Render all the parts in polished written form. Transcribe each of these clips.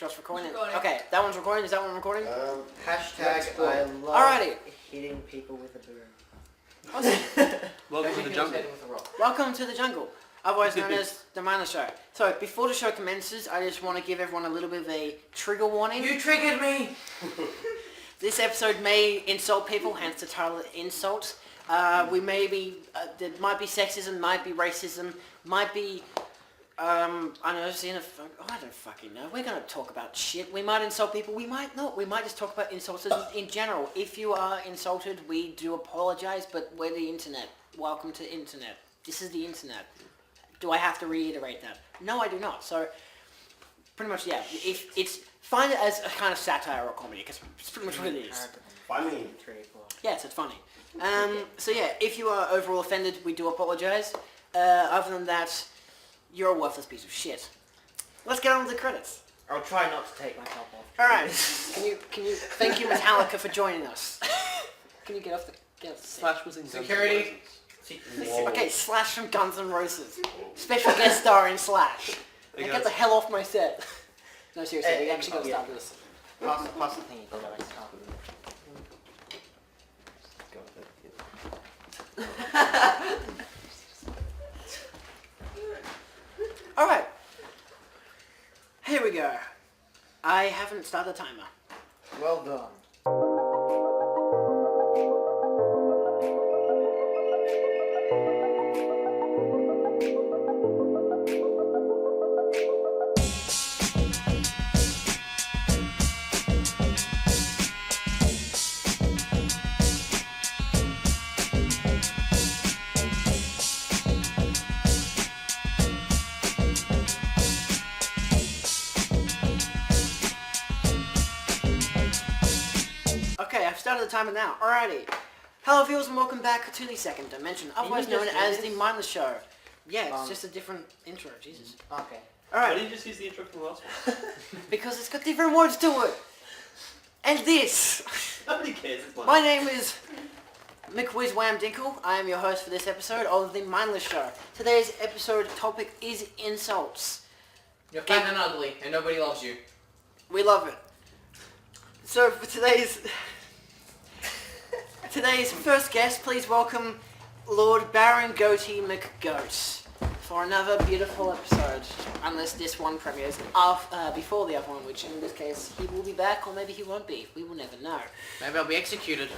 sure it's recording. Recording. Okay, that one's recording. Is that one recording? Hashtag I love Alrighty. hitting people with a boom. Welcome to the jungle. Welcome to the jungle, otherwise known as the Mindless Show. So, before the show commences, I just want to give everyone a little bit of a trigger warning. You triggered me! This episode may insult people, hence the title Insult. We may be, there might be sexism, might be racism, might be, I don't know, I don't fucking know. We're going to talk about shit. We might insult people, we might not. We might just talk about insults in general. If you are insulted, we do apologize, but we're the internet. Welcome to internet. This is the internet. Do I have to reiterate that? No, I do not. So, pretty much, yeah. If it's find it as a kind of satire or comedy, because it's pretty much what it is. Funny. Yes, it's funny. So yeah, if you are overall offended, we do apologise. Other than that, you're a worthless piece of shit. Let's get on with the credits. I'll try not to take my top off. Alright, can you thank you Metallica for joining us. Can you get off the Slash was in Security. Okay, Slash from Guns N' Roses. Special guest star in Slash. Hey, Get guys. the hell off my set. No, seriously, we actually got to yeah. start this. Pass the thing you got to start. Alright. Here we go. I haven't started the timer. Well done. Okay, I've started the timer now. Alrighty. Hello viewers and welcome back to the second dimension, otherwise you known just as do the this? Mindless Show. Yeah, it's just a different intro, Jesus. Okay. Why Alright, didn't you just use the intro from the last one? because it's got different words to it. And this. Nobody cares. It's My name is McWizWam Dinkle. I am your host for this episode of the Mindless Show. Today's episode topic is insults. You're fat and ugly, and nobody loves you. We love it. So for today's first guest, please welcome Lord Baren Goatee McGoat for another beautiful episode. Unless this one premieres before the other one, which in this case he will be back, or maybe he won't be. We will never know. Maybe I'll be executed.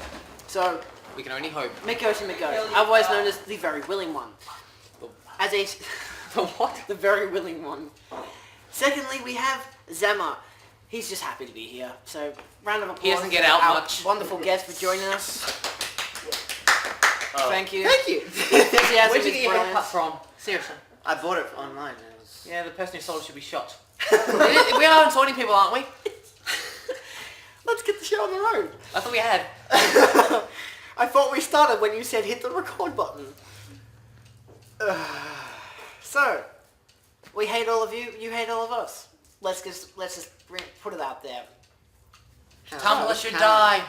So We can only hope. McGoatee McGoat, otherwise known as the Very Willing One. As a The what? the Very Willing One. Secondly, we have Szamer. He's just happy to be here. So, round of applause. He doesn't get for out our much. Wonderful guest for joining us. Thank you. Thank you. Enthusiasm Where'd you is get your brilliant. haircut from? Seriously. I bought it online. It was... Yeah, the person who sold it should be shot. We are insulting people, aren't we? Let's get the show on the road. I thought we had. I thought we started when you said hit the record button. So, we hate all of you. You hate all of us. Let's just put it out there. Tumblr should die.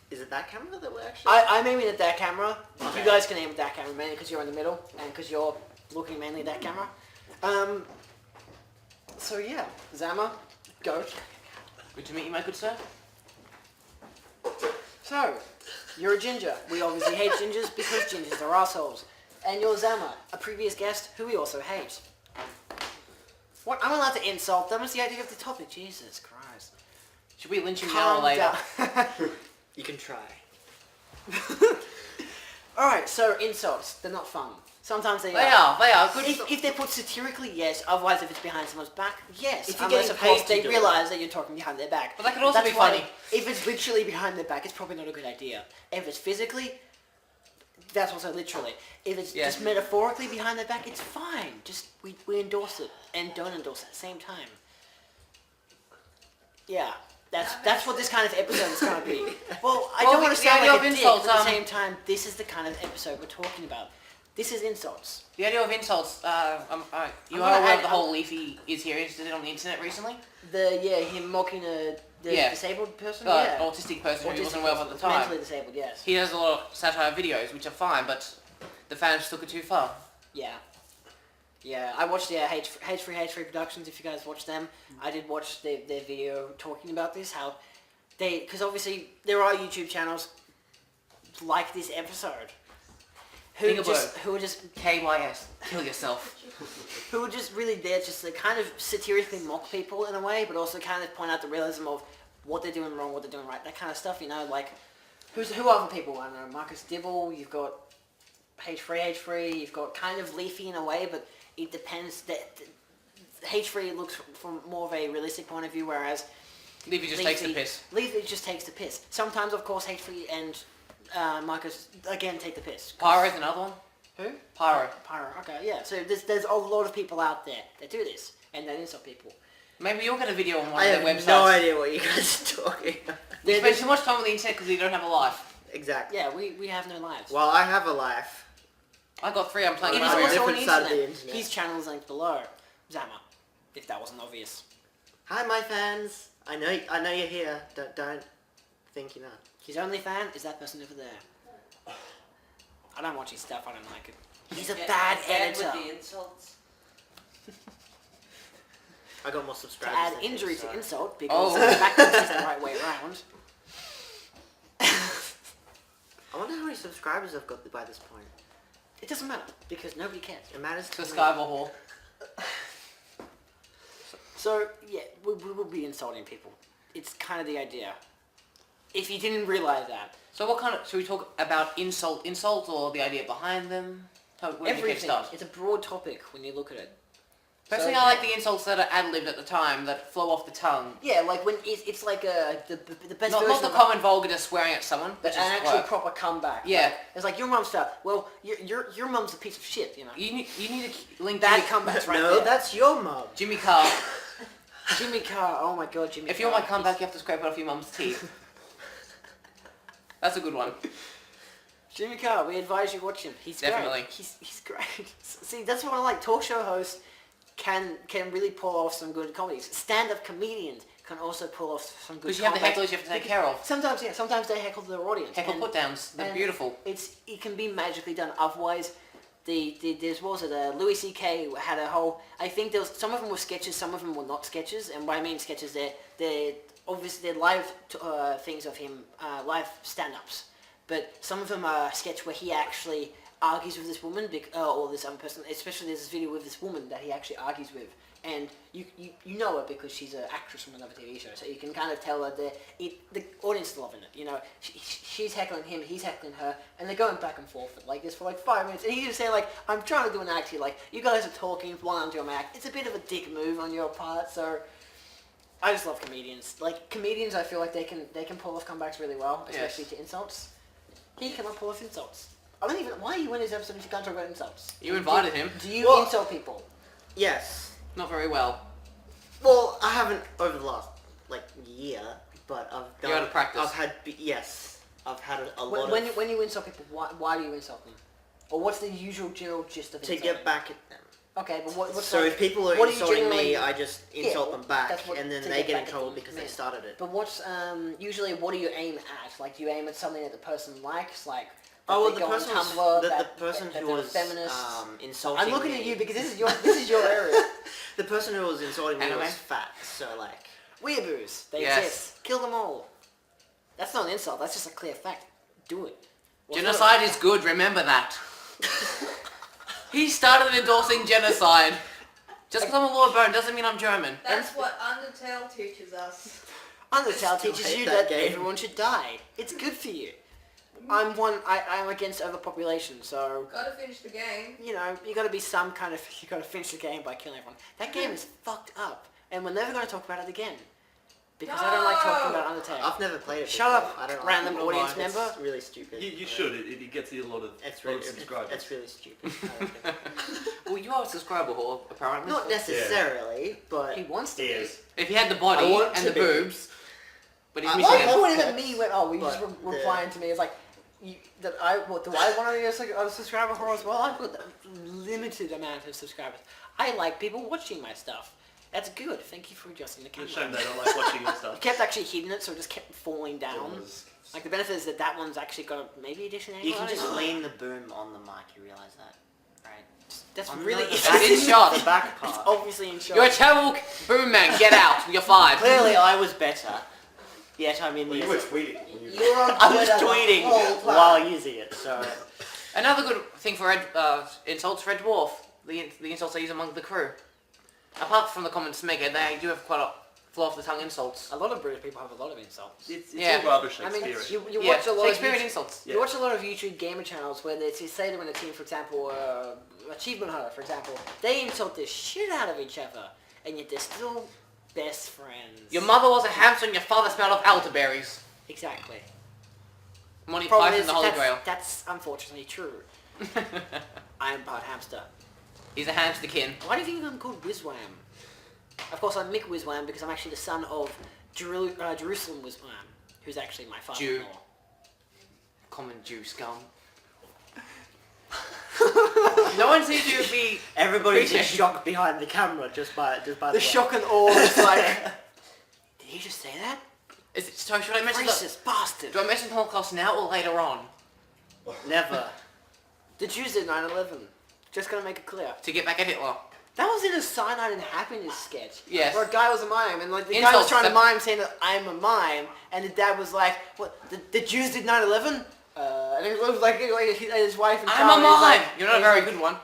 Is it that camera that we're actually... I'm aiming at that camera. Okay. You guys can aim at that camera mainly because you're in the middle and because you're looking mainly at that camera. So yeah, Szamer, Goat. Good to meet you, my good sir. So, you're a ginger. We obviously hate gingers because gingers are assholes. And you're Szamer, a previous guest who we also hate. What? I'm allowed to insult them. What's the idea of the topic? Jesus Christ. Should we lynch him now or Calm later? down. You can try. Alright, so insults. They're not fun. Sometimes they They are. Good. If they're put satirically, yes. Otherwise, if it's behind someone's back, yes. If you're Unless, getting of course, paid to they do realise that you're talking behind their back. But that could also That's be why funny. If it's literally behind their back, it's probably not a good idea. If it's physically, that's also literally. If it's Yeah. just metaphorically behind their back, it's fine. Just, we endorse it and don't endorse it at the same time. Yeah. That's what this kind of episode is going to be. Well, I don't want to the sound idea like of a dick, insults, but at the same time, this is the kind of episode we're talking about. This is insults. The idea of insults, you I'm are gonna aware add- of the whole Leafy is here incident on the internet recently? Him mocking the Yeah. disabled person? An Yeah. autistic person who Autistic wasn't well at the time. Mentally disabled, yes. He does a lot of satire videos, which are fine, but the fans took it too far. Yeah. Yeah, I watched H3 Productions. If you guys watch them, I did watch their video talking about this. How because obviously there are YouTube channels like this episode who are just KYS, kill yourself. who are just really there just to kind of satirically mock people in a way, but also kind of point out the realism of what they're doing wrong, what they're doing right, that kind of stuff. You know, like who are the people? I don't know, Marcus Dibble. You've got H3. You've got kind of Leafy in a way, but it depends. That H3 looks from more of a realistic point of view, whereas Leafy just takes the piss. Leafy just takes the piss. Sometimes, of course, H3 and Marcus again take the piss. Pyro's another one. Who? Pyro. Okay, yeah. So there's a lot of people out there that do this and that insult people. Maybe you'll get a video on one I of their have websites. no idea what you guys are talking about. You spend too much time on the internet because you don't have a life. Exactly. Yeah, we have no lives. Well, I have a life. I got 3, I'm playing It is Mario. also on the Different side of the internet. internet. His channel is linked below. Zamer, if that wasn't obvious. Hi, my fans. I know you're here. Don't think you're not. His only fan is that person over there. I don't watch his stuff, I don't like it. He's a bad editor. With the insults. I got more To subscribers. add than him, injury so- to insult, because Oh. backwards is the right way around. I wonder how many subscribers I've got by this point. It doesn't matter, because nobody cares. It matters to me. Subscriber whore. So, yeah, we will be insulting people. It's kind of the idea. If you didn't realise that. So what kind of... Should we talk about insults or the idea behind them? Where do you Everything. start? It's a broad topic when you look at it. Personally, So- I like the insults that are ad-libbed at the time, that flow off the tongue. Yeah, like when it's like the best Not version the of common vulgar just swearing at someone, but but an just actual work. proper comeback. Yeah. Like, it's like your mum's stuff. Well, your mum's a piece of shit, you know. You need to link Bad Jimmy, comebacks right No, there. that's your mum. Jimmy Carr. Jimmy Carr. Oh my god, Jimmy If Carr. you're my comeback, you have to scrape off your mum's teeth. That's a good one. Jimmy Carr, we advise you watch him. He's Definitely. great. He's great. See, that's what I like. Talk show hosts can really pull off some good comedies. Stand-up comedians can also pull off some good Because you have the comebacks. hecklers you have to take care of. Sometimes, yeah. Sometimes they heckle their audience. Heckle and- put-downs. They're and beautiful. It can be magically done. Otherwise, there's what was it? Louis C.K. had a whole. I think there was some of them were sketches, some of them were not sketches. And what I mean sketches, they're obviously they're live things of him, live stand-ups. But some of them are a sketch where he actually argues with this woman, or this other person. Especially there's this video with this woman that he actually argues with. And you know her because she's an actress from another TV show, so you can kind of tell that the audience is loving it. You know, she's heckling him, he's heckling her, and they're going back and forth like this for like 5 minutes. And he's just saying like, "I'm trying to do an act here. Like, you guys are talking while I'm doing my act." It's a bit of a dick move on your part. So I just love comedians. Like comedians, I feel like they can pull off comebacks really well, especially to insults. He cannot pull off insults. I don't even. Why are you in this episode if you can't talk about insults? You invited him. Do you Well- insult people? Yes. Not very well. Well, I haven't over the last year, but I've done. You're out of practice. I've had yes. I've had a lot When of you insult people, why do you insult them? Or what's the usual general gist of to insulting? get back at them. Okay, but what's So like, if people are what do you insulting generally- me, I just insult Yeah, them back, that's what- and then to they get get back in at trouble them, because yeah. they started it. But what's usually what do you aim at? Like, do you aim at something that the person likes, like? Oh well, they the go on person Tumblr, the that person that who they're a was feminist. insulting I'm looking me, at you because this is your area. the person who was insulting me Anime? was fat, so like Weeaboos, they Yes. exist. Kill them all. That's not an insult. That's just a clear fact. Do it. Well, Genocide is good, remember that. He started endorsing genocide. Just because I'm a Lord Baron doesn't mean I'm German. That's what Undertale teaches us. Undertale Still teaches hate you that that game. everyone should die. It's good for you. I'm against overpopulation, so Gotta finish the game. you know, you gotta be some kind of, you gotta finish the game by killing everyone. That game is fucked up, and we're never gonna talk about it again. Because I don't like talking about Undertale. I've never played it. Shut before. up, I don't random like it. audience It's member. really stupid. You should. It gets you a lot of subscribers. It's really stupid. I like it. Well, you are a subscriber whore, apparently. Not necessarily, but He wants to be. Yes. If he had the I body want and to the be. boobs, but he's I missing Why them. wouldn't even me went, oh, you just But, replying to me, it's like, do I want to be a subscriber whore as well? I've got a limited amount of subscribers. I like people watching my stuff. That's good. Thank you for adjusting the It's a camera. shame they don't like watching your I stuff. kept actually hitting it, so it just kept falling down. It was- Like, the benefit is that one's actually got maybe a decent angle you can on it. just lean the boom on the mic. You realize that, right? That's Oh, really... no, That's in shot. The back It's part. obviously in shot. You're a terrible boom man. Get out. You're fired. Clearly, I was better. Yet I'm in Well, the. you were tweeting. When you... You're on I was Twitter the tweeting whole time. while using it, so. Another good thing for insults, Red Dwarf. The insults I use among the crew. Apart from the common Smegger, they do have quite a flow off the tongue insults. A lot of British people have a lot of insults. It's Yeah. all rather I mean, Shakespearean. you Yeah, watch a lot of Shakespearean YouTube, insults. you watch a lot of YouTube gamer channels where they say that when a team, for example, Achievement Hunter, for example, they insult the shit out of each other, and yet they're still best friends. Your mother was a hamster and your father smelled of elderberries. Exactly. Monty Problem Python is, the Holy that's, Grail. that's unfortunately true. I am part hamster. He's a hamsterkin. Why do you think I'm called McWizWam? Of course, I'm McWizWam because I'm actually the son of Jerusalem McWizWam, who's actually my father-in-law. Common Jew scum. No one seems to be... Everybody's in Appreciate- shock behind the camera just by the The way. shock and awe is like... Did he just say that? Is it, so should I mention the... Racist bastard! Do I mention the Holocaust now or later on? Never. The Jews did 9/11. Just gonna make it clear. To get back at Hitler. That was in a Cyanide and Happiness sketch. Yes. Where a guy was a mime, and like the guy was Insults trying to that- mime saying that I'm a mime, and the dad was like, "What? The Jews did 9/11?" And it was like his wife and I'm child. a and he's mime! like- You're not a very good one.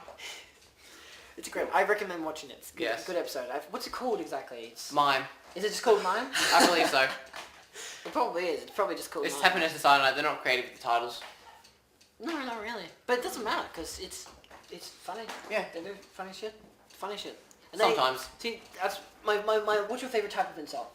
It's great. I recommend watching it. It's good. Yes. Good episode. What's it called exactly? Mime. Is it just called Mime? I believe so. It probably is. It's probably just called It's Mime. Happiness and Cyanide. They're not creative with the titles. No, not really. But it doesn't matter because it's funny. Yeah. They do funny shit. Funny shit. And Sometimes. See, that's my. What's your favorite type of insult?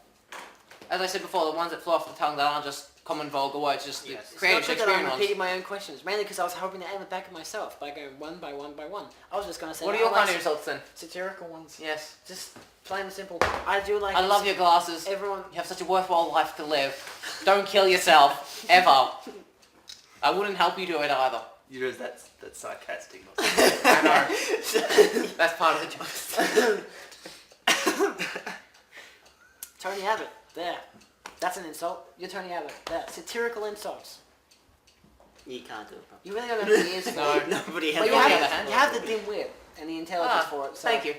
As I said before, the ones that flow off the tongue that aren't just common vulgar words, just the Yes. It's creative not good that Shakespearean I'm ones. repeating my own questions, mainly because I was hoping to aim it back at myself by going one by one by one. I was just going to say. What are that your I like kind of insults then? satirical ones? Yes. Just plain and simple. I do like. I love your glasses. Everyone. You have such a worthwhile life to live. Don't kill yourself. Ever. I wouldn't help you do it either. You know, that's sarcastic. I know. That's part of the joke. Tony Abbott. There. That's an insult. You're Tony Abbott. There. Satirical insults. You can't do it. You really don't have the ears for it. No. Nobody has But you on the have, other hand- you have the dim wit and the intelligence for it. So Thank you.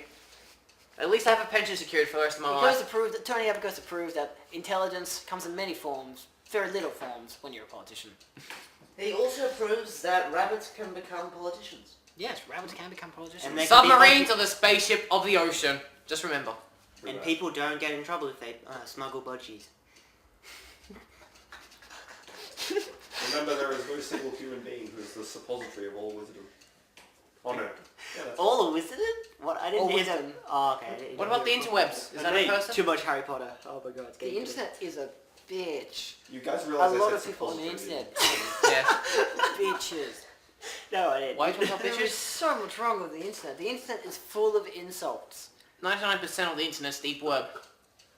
At least I have a pension secured for the rest of my It life. goes to prove that Tony Abbott goes to prove that intelligence comes in many forms, very little forms, when you're a politician. He also proves that rabbits can become politicians. Yes, rabbits can become politicians. And they can be Submarines are the spaceship of the ocean. Just remember. And people don't get in trouble if they smuggle budgies. Remember, there is no single human being who is the suppository of all wisdom. Oh no. Yeah, that's All wizarded? What? I didn't All hear that. wisdom. Oh, okay. I didn't What hear about the that. interwebs? Is that a person? Too much Harry Potter. Oh my god. It's The getting internet is a bitch. You guys A realize I lot said of people on the suppository, internet Yes. bitches. No, I didn't. Why are you talking about There is bitches? so much wrong with the internet. The internet is full of insults. 99% of the internet's deep web.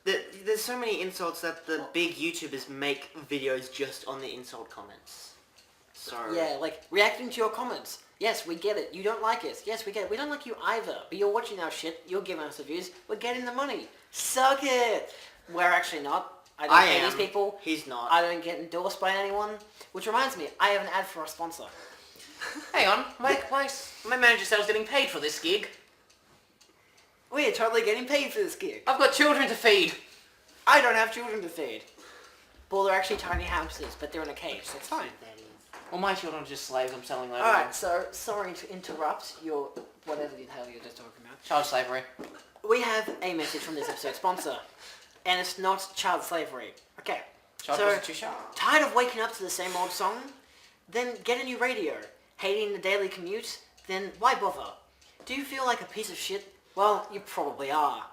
There's so many insults that the big YouTubers make videos just on the insult comments. So Yeah, like reacting to your comments. Yes, we get it. You don't like us. Yes, we get it. We don't like you either. But you're watching our shit. You're giving us the views. We're getting the money. Suck it. We're actually not. I don't pay these people. He's not. I don't get endorsed by anyone. Which reminds me, I have an ad for a sponsor. Hang on. My manager said I was getting paid for this gig. We're totally getting paid for this gig. I've got children to feed. I don't have children to feed. Well, they're actually tiny hamsters, but they're in a cage, so it's fine. Well, my children are just slaves I'm selling later Alright, on. so sorry to interrupt your whatever the hell you're just talking about. Child slavery. We have a message from this episode's sponsor, and it's not child slavery. Okay, Child so prostitution. tired of waking up to the same old song? Then get a new radio. Hating the daily commute? Then why bother? Do you feel like a piece of shit? Well, you probably are.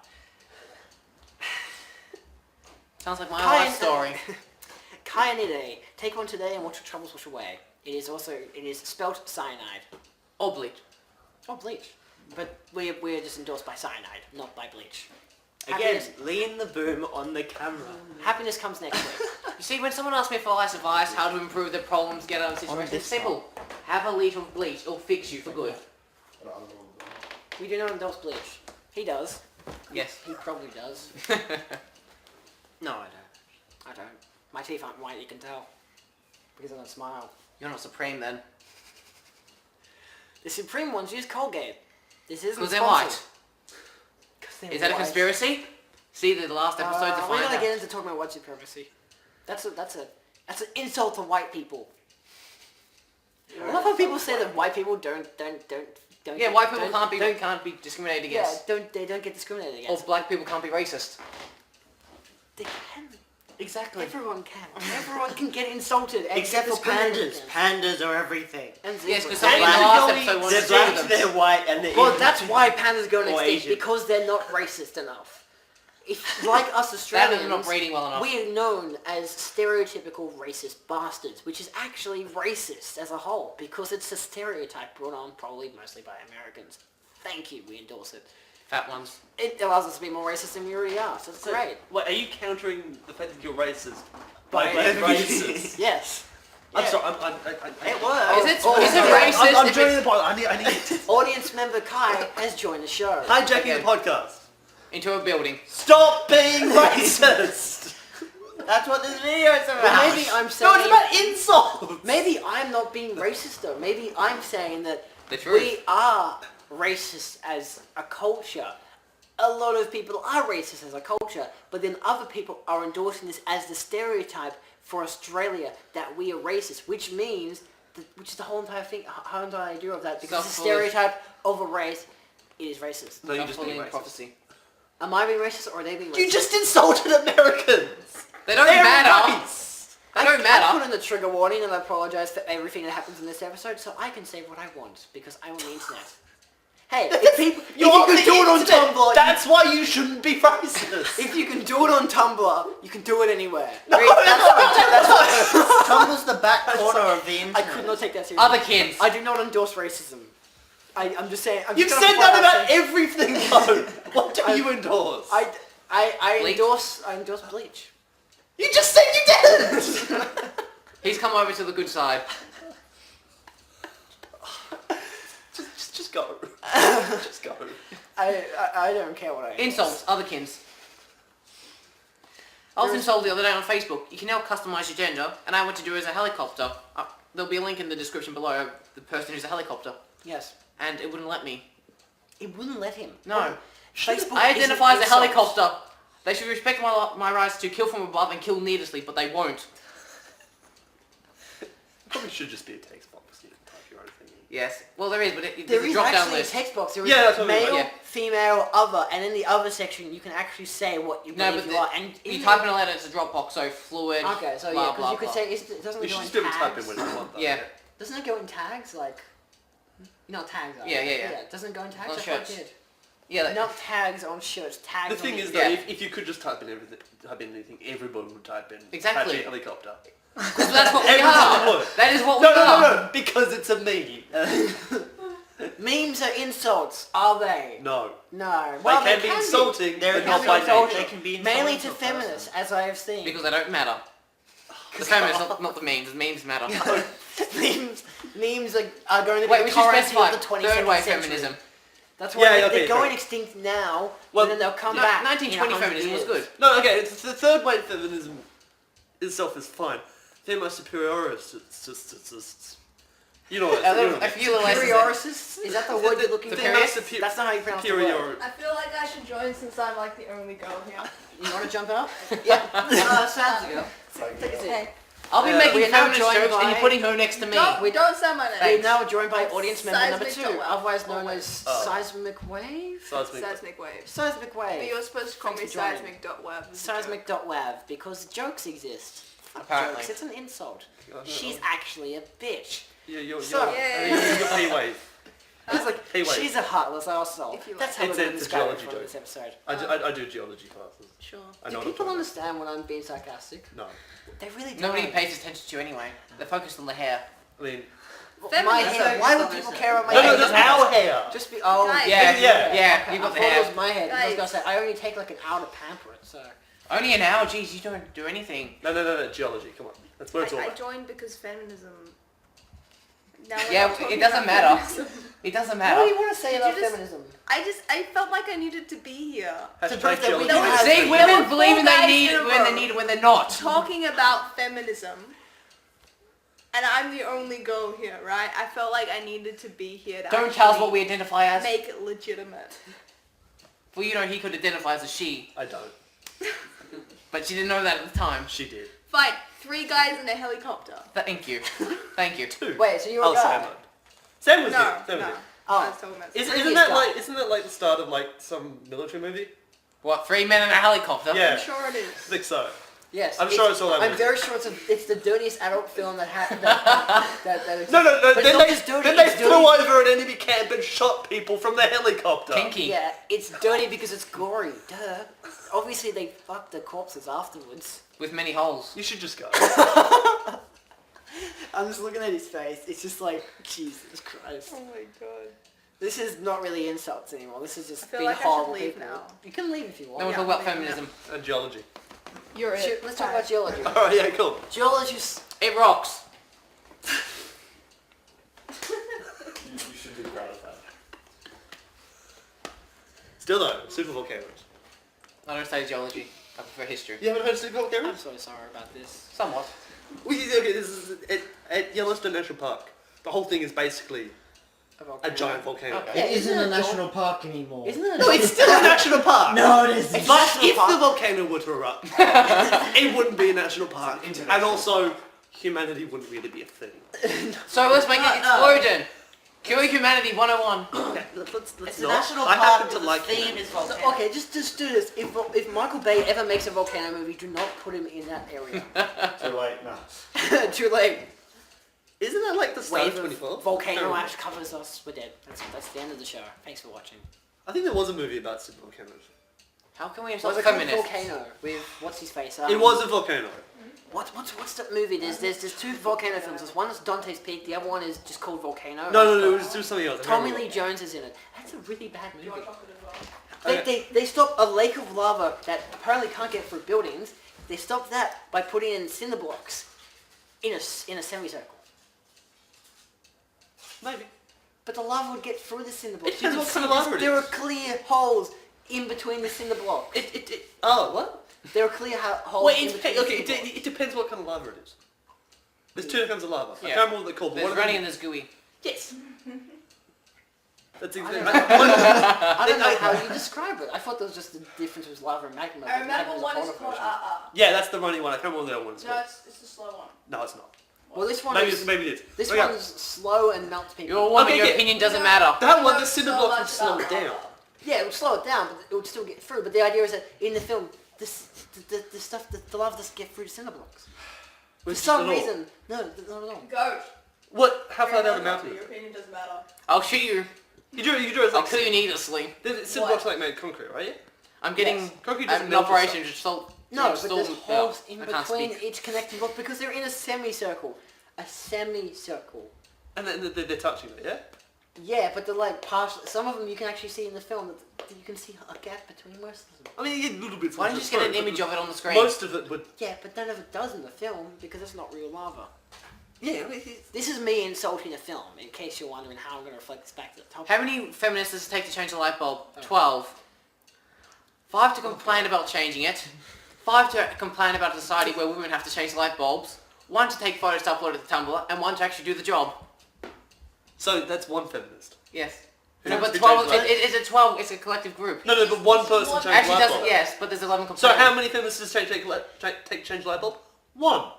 Sounds like my life story. Kyanide. Take one today and watch your troubles wash away. It is spelt cyanide. Or bleach. Or bleach. But we're just endorsed by cyanide, not by bleach. Again, Happiness, lean the boom on the camera. happiness comes next week. You see, when someone asks me for life's advice, how to improve their problems, get out of the situation, this it's simple. Have a liter of bleach. It'll fix you for good. I don't know. We do not endorse bleach. He does. Yes. He probably does. No, I don't. I don't. My teeth aren't white, you can tell. Because I don't smile. You're not supreme then. The Supreme ones use Colgate. This isn't Because they're sponsored. white. 'Cause they're Is that a white. conspiracy? See the last episode to We're find gonna out. get into talking about white supremacy. That's an insult to white people. I love how people say that white people don't Yeah, white people can't be discriminated Yeah, against. they don't get discriminated Or against. black people can't be racist. They can. Exactly. Everyone can. Everyone can get insulted. And Except get for pandas. discriminated Pandas are everything. against. And Yes, zebras. because somebody in the Black last people, episode wanted they're to black, sue them. they're white, and they're Well, Indian. that's why pandas go Or extinct, Asian. because they're not racist enough. If, like us That Australians, is not breeding well enough. we are known as stereotypical racist bastards, which is actually racist as a whole, because it's a stereotype brought on probably mostly by Americans. Thank you, we endorse it. Fat ones. It allows us to be more racist than we already are, so it's great. Wait, are you countering the fact that you're racist By by being every- racist? Yes. I'm Yeah. sorry. It works. Is it sorry. racist? I'm if joining it's the podcast. I need Audience member Kai has joined the show. hijacking Okay. the podcast. into a building? Stop being racist. That's what this video is about. Well, maybe I'm No, saying... it's about insults. Maybe I'm not being racist though. Maybe I'm saying that The truth. we are racist as a culture. A lot of people are racist as a culture, but then other people are endorsing this as the stereotype for Australia that we are racist, which means, which is the whole entire thing, whole entire idea of that, because the Self-fulfilling. stereotype of a race is racist. No, you're just being Self-fulfilling racist. prophecy. Am I being racist or are they being racist? You just insulted Americans. They don't They're matter. race. They don't I matter. put in the trigger warning and I apologise for everything that happens in this episode, so I can say what I want, because I own the internet. Hey, if people, if you You're can the do it on internet. Tumblr, That's why you shouldn't be racist. if you can do it on Tumblr, you can do it anywhere. Tumblr's the back corner of the I internet. could not take that seriously. Other kids. I do not endorse racism. I'm just saying. I'm You've just said gonna flat that out about say- everything, though. What do you endorse? I Bleach? endorse bleach. You just said you didn't. He's come over to the good side. just go. Just go. I don't care what I endorse. Insults. Otherkins. I was insulted the other day on Facebook. You can now customise your gender, and I went to do it as a helicopter. There'll be a link in the description below of the person who's a helicopter, Yes. and it wouldn't let me. It wouldn't let him. No. Facebook I isn't identify as a insults. helicopter. They should respect my rights to kill from above and kill needlessly, but they won't. Probably should just be a text box. You can type your own thing in. Yes. Well, there is, but There there's a is drop-down actually list. a text box. There is Yeah, that's what I mean, male, yeah. female, other, and in the other section you can actually say what you No, believe but you are. And you in type in a letter, it's a Dropbox, so fluid. Okay, so blah, yeah, because blah, you could blah. say it doesn't You it go should in just be able to type in tags. what you want, though. Yeah. Doesn't it go in tags like? You know what tags are? Yeah. Doesn't it go in tags? On I thought it shirts. did. Yeah. Like, Not tags on shirts. Tags. The thing on is, the- though, Yeah. if you could just type in anything, everybody would type in Exactly. Apache helicopter. because that's what we Everyone are. would. That is what No, we no, are. no, no, because it's a meme. memes are insults, are they? No. No. They can be insulting, They're but not can by be insulting. nature. They can be Mainly insulting to to a person. feminists, as I have seen. Because they don't matter. The feminists, not the memes. The memes matter. memes are going to be Wait, the we should currency specify of the 22nd third wave century. feminism. That's why Yeah, they're okay, going fair. extinct now, Well, and then they'll come No, back. 1920 in 100 feminism was years. good. No, okay, it's the third wave feminism itself is fine. Female superiorists. You know what? A few little lessons. Superiorists? Is that the word you're looking for? superior- That's not how you pronounce the word. superior. I feel like I should join since I'm like the only girl here. You want to jump out? Sounds good. Take a seat. Okay. I'll be we making are now feminist joined jokes, and by- you're putting her next to me. Don't say my We're name. now joined by That's audience member number seismic 2, dot web. otherwise known Always. as Oh. Seismic Wave? Seismic wave. Seismic But Wave. you're supposed to call me Thanks for joining. seismic.web. Seismic.wav, because jokes exist. Fuck Apparently. jokes, it's an insult. She's actually a bitch. Yeah, you're So- you're P-wave. I was like, Hey, wait. she's a heartless arsehole. If you like. That's how we're It's going a- to it's a describe it geology from joke. this episode. I do geology classes. Sure. I Do know what I'm people talking understand when I'm being sarcastic? about. No. They really don't. Nobody pays attention to you anyway. They're focused on the hair. I mean... My Feminism hair. is Why would not people this care about my No, hair? no, that's our hair! Just be... Oh, Guys. Yeah, Yeah. you I got the thought hair. it was my head. I was Guys. going to say, I only take like an hour to pamper it, so... Only an hour? Jeez, you don't do anything. No, geology, come on. That's what it's all I about. joined because feminism. Now we're Yeah, not talking it doesn't about matter. feminism. It doesn't What do matter. you want to say Did about you just- feminism? I felt like I needed to be here. Hashtag prove that we geology. don't have- See, There women were believe four they guys need in a when they row. need it when they're not. Talking about feminism. and I'm the only girl here, right? I felt like I needed to be here to Don't tell us what actually we identify as. make it legitimate. Well, you know he could identify as a she, I don't. but she didn't know that at the time. She did. Fine, 3 guys in a helicopter. Thank you. Thank you. 2. Wait, so you're a Oh, guy? Szamer. Sam was No, here. Sam was no. here. Oh. I was talking about Isn't Previous that guy. like? Isn't that like the start of like some military movie? What, 3 men in a helicopter? Yeah. I'm sure it I is. think so. Yes. I'm sure it's all that I'm movie. very sure it's the dirtiest adult film that exists. No. But it's Then not they, just dirty, then they it's flew dirty. over an enemy camp and shot people from the helicopter. Kinky. Yeah, it's dirty because it's gory. Duh. Obviously they fucked the corpses afterwards. With many holes. You should just go. I'm just looking at his face. It's just like, Jesus Christ. Oh my god. This is not really insults anymore. This is just I feel being like I should horrible leave people. now. You can leave if you want. Then we'll Yeah, talk about yeah. feminism. And geology. You're it. Let's talk about geology. Alright, yeah, cool. Geologists. It rocks. You should be proud of that. Still though, super volcanoes. I don't study geology. I prefer history. You haven't heard of super I'm volcanoes? so sorry about this. Somewhat. Okay, this is at Yellowstone National Park. The whole thing is basically a giant volcano. Okay. It isn't a Isn't it national park anymore. Isn't it? No, it's still a national park. No, it isn't. But national if park. the volcano were to erupt, it wouldn't be a national park. And also, humanity wouldn't really be a thing. So let's make it explode then. Cure humanity 101. Okay, let's It's a not. national I park. happen to The like theme humanity. is volcano. Okay, just do this. If Michael Bay ever makes a volcano movie, do not put him in that area. Too late, nah. Too late. Isn't that like the start Wave of of 24? volcano No. ash covers us. We're dead. That's the end of the show. Thanks for watching. I think there was a movie about super volcanoes. How can we Was insult it called feminists? Volcano with what's his face? It was a volcano. What's that movie? There's 2 volcano films. There's one that's Dante's Peak. The other one is just called Volcano. No, it was just something else. I Tommy remember. Lee Jones is in it. That's a really bad movie. Okay. They stopped a lake of lava that apparently can't get through buildings. They stopped that by putting in cinder blocks in a semicircle. Maybe. But the lava would get through the cinder blocks. It depends You what could kind of see lava it there are is. clear holes in between the cinder blocks. Oh, what? There are clear holes Wait, in between the okay, cinder blocks. it depends what kind of lava it is. There's 2 kinds of lava. I Yeah. can't remember what they're called. but There's one of them- running and there's gooey. Yes. That's I exactly. I don't know how you describe it. I thought there was just the difference was lava and magma. I but remember magma's a one is polar called version. Yeah, that's the running one. I can't remember what the other one is No, called. it's the slow one. No, it's not. Well, this one Maybe is maybe it is. this Okay. one's slow and melts people. You're a woman, Okay, your yeah. opinion doesn't matter. That one, No, the cinder so block would much slow about it down. lava. Yeah, it would slow it down, but it would still get through. But the idea is that in the film, the stuff, the lava doesn't get through the cinder blocks. For Just some at all. reason, no, not at all. Goat. What? How far down the mountain? Your opinion doesn't matter. I'll shoot you. You drew it I'll like kill you needlessly. the cinder What? blocks are like made of concrete, right? Yeah. I'm getting Yes. Concrete doesn't an melt operation itself. to salt. No, but storm there's holes in I can't between speak. each connecting block because they're in a semicircle. A semicircle. And then they're touching it, yeah. Yeah, but they're like partial. Some of them you can actually see in the film that you can see a gap between most of them. I mean, you get little bits. Why don't you just get an image of it on the screen? Most of it would. Yeah, but none of it does in the film because it's not real lava. Yeah. I mean, it's- This is me insulting a film, in case you're wondering how I'm going to reflect this back to the topic. How many feminists does it take to change a light bulb? 12. 5 to complain about changing it. 5 to complain about a society where women have to change light bulbs. 1 to take photos to upload to the Tumblr, and 1 to actually do the job. So that's one feminist. Yes. Who No, wants but to 12. change light? It's a 12. It's a collective group. No, but one person changed Actually, light doesn't. bulb. Yes, but there's 11 So complaining. how many feminists does take change light bulb? One.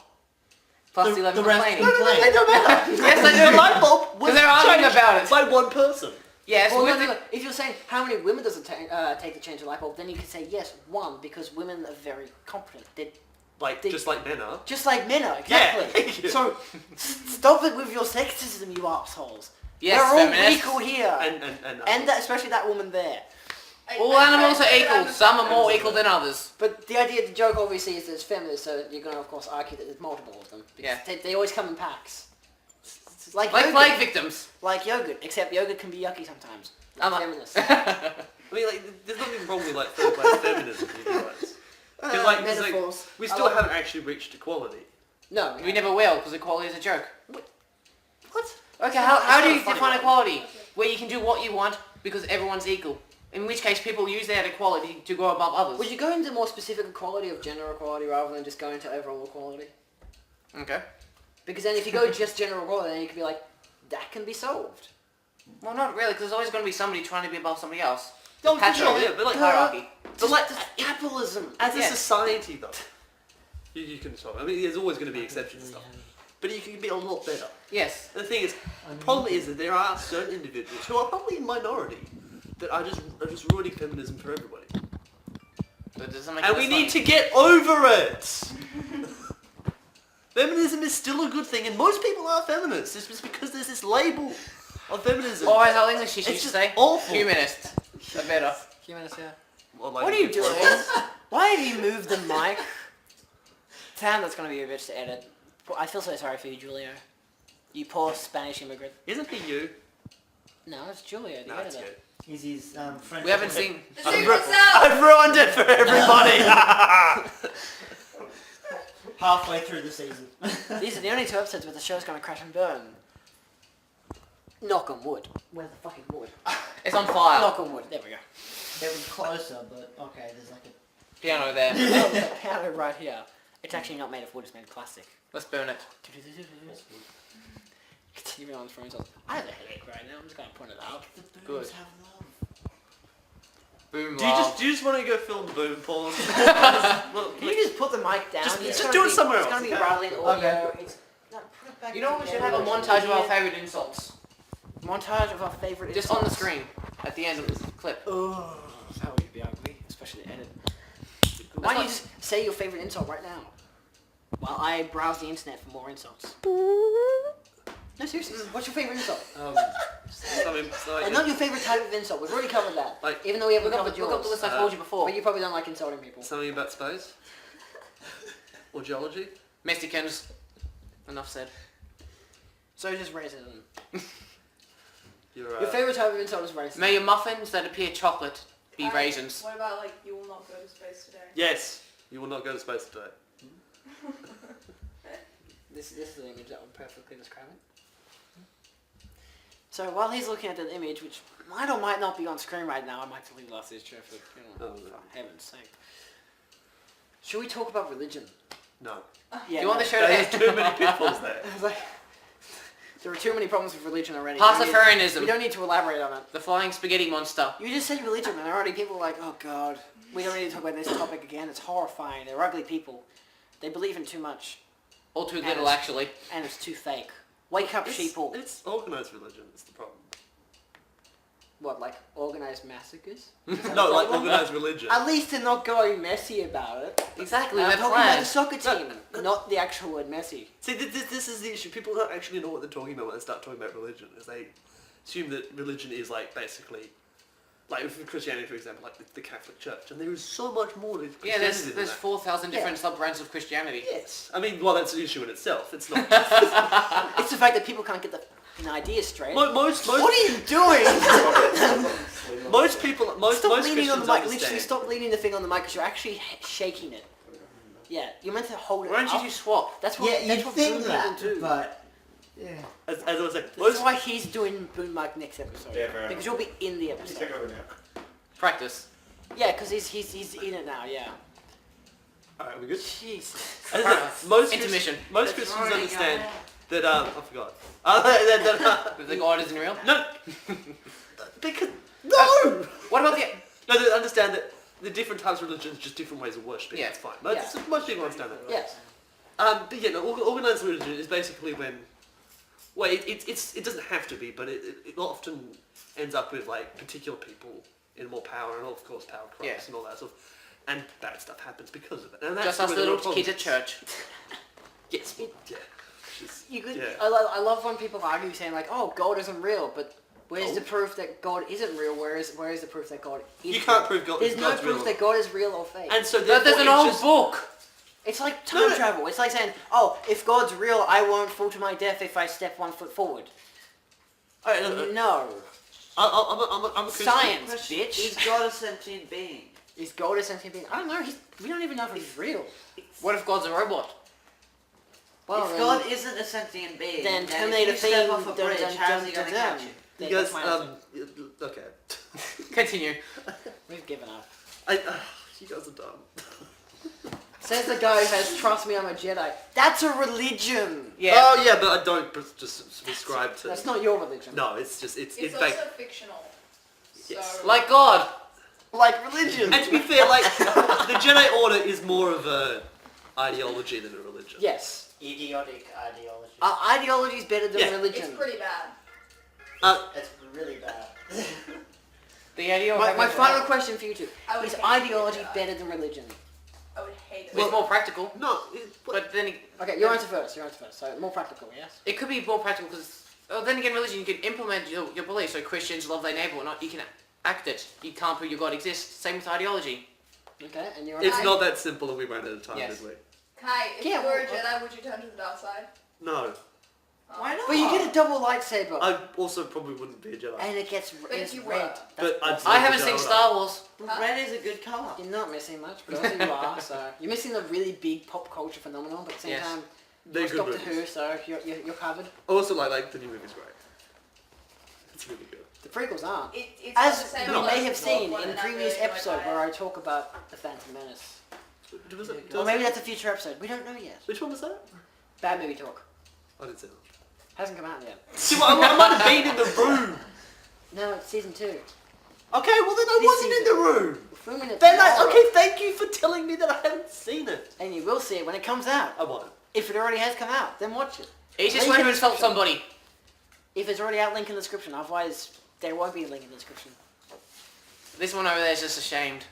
Plus the 11 the rest complaining. complain. They don't matter. Yes, I do. The light bulb was 'Cause they're arguing changed about it. by one person. Yes, Well, women. no, if you're saying how many women does it take to change a light bulb, then you could say yes, 1, because women are very competent. They're Like They- just like men are. just like men are, exactly. Yeah. So stop it with your sexism, you assholes. Yes, We're all feminists. equal here, And that, especially that woman there. All animals are equal. Some are more equal than others. But the idea, the joke obviously is that it's feminist, so you're going to of course argue that there's multiple of them. Because Yeah. they always come in packs. It's like Like yogurt. plague victims. Like yogurt, except yogurt can be yucky sometimes. I'm Like a- feminist. I mean, like, there's nothing wrong with like feminism, you realize. Because like, metaphors. we I still love haven't actually reached equality. No. We never will, because equality is a joke. What? Okay, how do you It's not a funny define one. equality? Where you can do what you want because everyone's equal. In which case, people use that equality to go above others. Would you go into more specific equality of gender equality rather than just go into overall equality? Okay. Because then if you go just general rule, then you can be like, that can be solved. Well, not really, because there's always going to be somebody trying to be above somebody else. Oh, for Patron, sure, yeah, but like hierarchy. But like, Capitalism. as a Yeah. society, though, you can solve. I mean, there's always going to be exceptions and stuff, but you can be a lot better. Yes. The thing is, the problem is that there are certain individuals who are probably a minority that are just ruining feminism for everybody, But it doesn't make and it we funny. need to get over it. Feminism is still a good thing, and most people are feminists. It's just because there's this label of feminism. Or as our English teacher It's used to just say, awful. humanists. Are better. Humanists, yeah. Well, like, What are you doing? Why have you moved the mic? Damn, that's gonna be a bitch to edit. I feel so sorry for you, Julio. You poor Spanish immigrant. Isn't he you? No, it's Julio, the No, it's editor. you. He's his friend. We haven't seen... The secret cell! I've ruined it for everybody. Halfway through the season. These are the only 2 episodes where the show's gonna crash and burn. Knock on wood. Where's the fucking wood? It's on fire. Knock on wood. There we go. It was closer, but okay, there's like a... Piano there. Oh, there's a piano right here. It's actually not made of wood, it's made of plastic. Let's burn it. Continuing on for himself. I have a headache right now, I'm just gonna point it out. The Good. boobs have love. Boom, Do you love. just want to go film boom porn? Well, Can you just put the mic down? Just- It's just gonna do it be- somewhere It's else, gonna be okay? rattling audio. Okay. It's... No, put it back You know what, we should together. have a montage of our favourite insults. Montage of our favourite Just on the insults. screen. At the end of this clip. Oh, that would be ugly, especially the edit. Why don't you just say your favourite insult right now? While I browse the internet for more insults. No, seriously, what's your favourite insult? And not your favourite type of insult, we've already covered that. Like- Even though we haven't Look up, covered look up the yours. list I told you before. But you probably don't like insulting people. Something about space? Or geology? Mexicans. Enough said. So just racism. Your Your favourite type of insult is racism. May your muffins that appear chocolate be raisins. What about like, you will not go to space today? Yes, you will not go to space today. This is an image that would perfectly describe it. So while he's looking at that image, which might or might not be on screen right now, I might delete last year's chair for, Oh, no. for heaven's sake. Should we talk about religion? No. Yeah, Do you want no. the show to There's end? too many pitfalls there. I was like, there are too many problems with religion already. Pastafarianism. We don't need to elaborate on it. The flying spaghetti monster. You just said religion and already people are like, oh god, we don't need to talk about this topic again. It's horrifying. They're ugly people. They believe in too much. Or too And little, it's- actually. And it's too fake. Wake up, sheeple. It's organised religion, it's the problem. What, like organized massacres? No, like organised religion. At least they're not going messy about it. Exactly, I'm they're talking about the planned. soccer team, not the actual word messy. See, this is the issue. People don't actually know what they're talking about when they start talking about religion, is they assume that religion is like basically, like with Christianity for example, like the Catholic Church, and there is so much more to Christianity Yeah, there's than that. 4,000 different sub-brands of Christianity. Yes. I mean, well, that's an issue in itself. It's not. It's the fact that people can't get the idea straight. most What are you doing? most people most Stop most leaning on the Christians mic. Literally, understand. stop leaning the thing on the mic because you're actually shaking it. Yeah, you're meant to hold it Why don't up. you two swap? That's what, Yeah, that's you'd what think boom that, people do. but yeah. As I was saying, That's most why he's doing boom mic next episode. Yeah, fair because enough. you'll be in the episode. Take over now. Practice. Yeah, because he's in it now. Yeah. Alright, we good? Jesus. As I said, most Intermission. Most Christians understand that I forgot. The God isn't real? No, because no. What about the... No, they understand that the different types of religions, just different ways of worshipping. Yeah. That's fine. Most people understand that. Yes. But yeah, no, organized religion is basically when, well, it doesn't have to be, but it often ends up with like particular people in more power, and of course power corrupts Yeah. and all that sort of, and bad stuff happens because of it. And that's Just us where the real little problem kids at is. church. Yes. Yeah. Just- You could. Yeah. I love when people argue saying like, "Oh, God isn't real," but where's Oh. the proof that God isn't real? Where is the proof that God is? You real? can't prove God. There's no God's proof real. that God is real or fake. And so But there's an therefore old it's just- book. It's like time No. travel. It's like saying, "Oh, if God's real, I won't fall to my death if I step 1 foot forward." Alright, no, No. I'm a Christian. Science, Question, bitch. is God a sentient being? Is God a sentient being? I don't know. We don't even know if he's real. What if God's a robot? Well, if then, God isn't a sentient being, then if Terminator you step theme. off a bridge, how's he going to catch you? You That's guys, my answer. okay. Continue. We've given up. You guys are dumb. Says the guy who has trust me, I'm a Jedi. That's a religion. Yeah. Oh yeah, but I don't just subscribe to. That's not your religion. No, it's just it's It's in also fact. fictional. Yes. So Like God. Like religion. And to be fair, like the Jedi Order is more of a ideology than a religion. Yes. Idiotic ideology. Ideology is better than Yeah. religion. it's pretty bad. It's really bad. The idea of My having final question for you two. I would Is hate ideology Jedi. better than religion? I would hate it. It's more practical, No, but then Okay, your answer first. So more practical, yes? it could be more practical because. Oh, then again, religion, you can implement your beliefs. So Christians love their neighbor or not. You can act it. You can't prove your God exists. Same with ideology. Okay, and your it's answer? not that simple, and we ran out of time, Yes. did we? Kai, if Yeah, you were a well, Jedi, would you turn to the dark side? No, Why not? But you get a double lightsaber. I also probably wouldn't be a Jedi. and it gets if it's you red. were. But I'd I haven't Jedi seen Order. Star Wars. Red is a good colour. You're not missing much, but also you are. So you're missing the really big pop culture phenomenon, but at the same Yes. time, They're watch good Doctor movies. Who, so you're covered. I also like the new movie's great. It's really good. The prequels aren't. It's As not the same you as may have Lord seen One, in and I previous really enjoyed episode that. where I talk about the Phantom Menace. Was it, Or maybe that's a future episode. We don't know yet. which one was that? Bad movie talk. I didn't see that. Hasn't come out yet. See, I might have been in the room. No, it's season 2. Okay, well then I This wasn't in season. the room. We're filming it Then tomorrow. okay, thank you for telling me that I haven't seen it. And you will see it when it comes out. I won't. If it already has come out, then watch it. He's just Link went in to the insult description. somebody. If it's already out, link in the description. Otherwise, there won't be a link in the description. This one over there is just ashamed.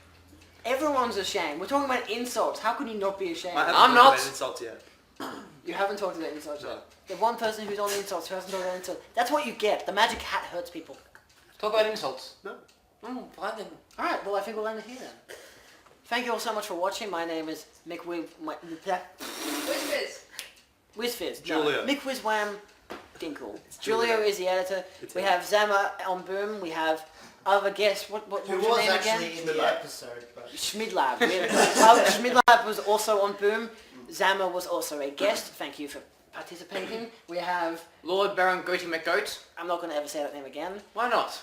Everyone's ashamed. We're talking about insults. How can you not be ashamed? I haven't I'm talked not. about insults yet. You haven't talked about insults No. yet. The one person who's on the insults who hasn't talked about insults. That's what you get. The magic hat hurts people. Talk about insults. No. Fine then. Alright, well I think we'll end it here then. Thank you all so much for watching. My name is McWizFizz. Julio. McWizWam Dinkle. Julio. Julio is the editor. It's We him. have Szamer on boom. We have other guests. What Who was your was name actually again? in the episode, but... Schmidlab. Schmidlab was also on boom. Szamer was also a guest. Thank you for participating. We have... Lord Baren Goatee McGoat. I'm not going to ever say that name again. Why not?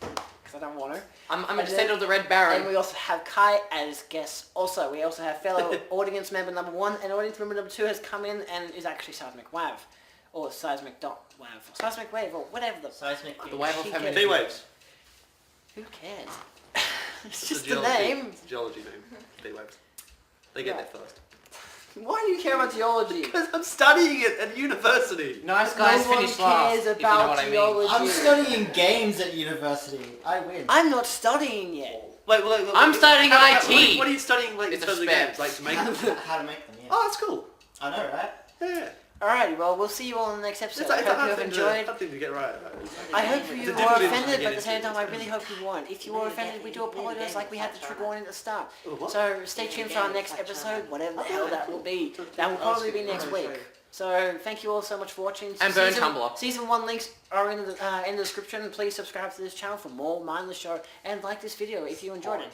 Because I don't want to. I'm a And descendant of the Red And Baron. we also have Kai as guests also. We also have fellow audience member number 1 and audience member number 2 has come in and is actually Seismic Wav. Or Seismic Dot Wav. Or Seismic Wave or whatever the... Seismic. The wave of She feminism. B waves. Who cares? It's It's just a the geology- name. It's a geology name. B waves. They get Right. there first. Why do you care about geology? Because I'm studying it at university. Nice guys No one finish last. cares If you know about what I mean. geology. I'm studying games at university. I win. I'm not studying yet. Wait, I'm studying IT. What are you studying like in It's a terms of spam. games? Like to make them? How to make them, yeah. Oh, that's cool. I know, right? Yeah. Alrighty, well, we'll see you all in the next episode. It's I like, hope you it's have a enjoyed. hard thing to get right. I hope It's you a were difficult industry offended, to but at get the same into. time, I really hope you weren't. If you were offended, we do apologise like we had the trigger warning at the start. Oh, what? So stay tuned for our next episode, whatever the hell that will be. That will probably be next week. So thank you all so much for watching. And burn Tumblr. Season 1 links are in the description. Please subscribe to this channel for more Mindless show and like this video if you enjoyed it.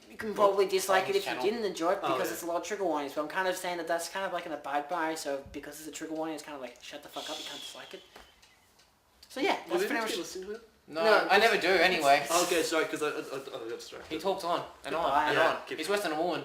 You can probably dislike it if you channel. didn't enjoy it because yeah. it's a lot of trigger warnings, but I'm kind of saying that that's kind of like an abide by, so because it's a trigger warning, it's kind of like, shut the fuck up, you can't dislike it. So yeah, that's pretty much... listening to it? No, No, I never do anyway. Oh, okay, sorry, because I got distracted. He talks on and on Goodbye. and Yeah, on. keep- He's worse than a woman.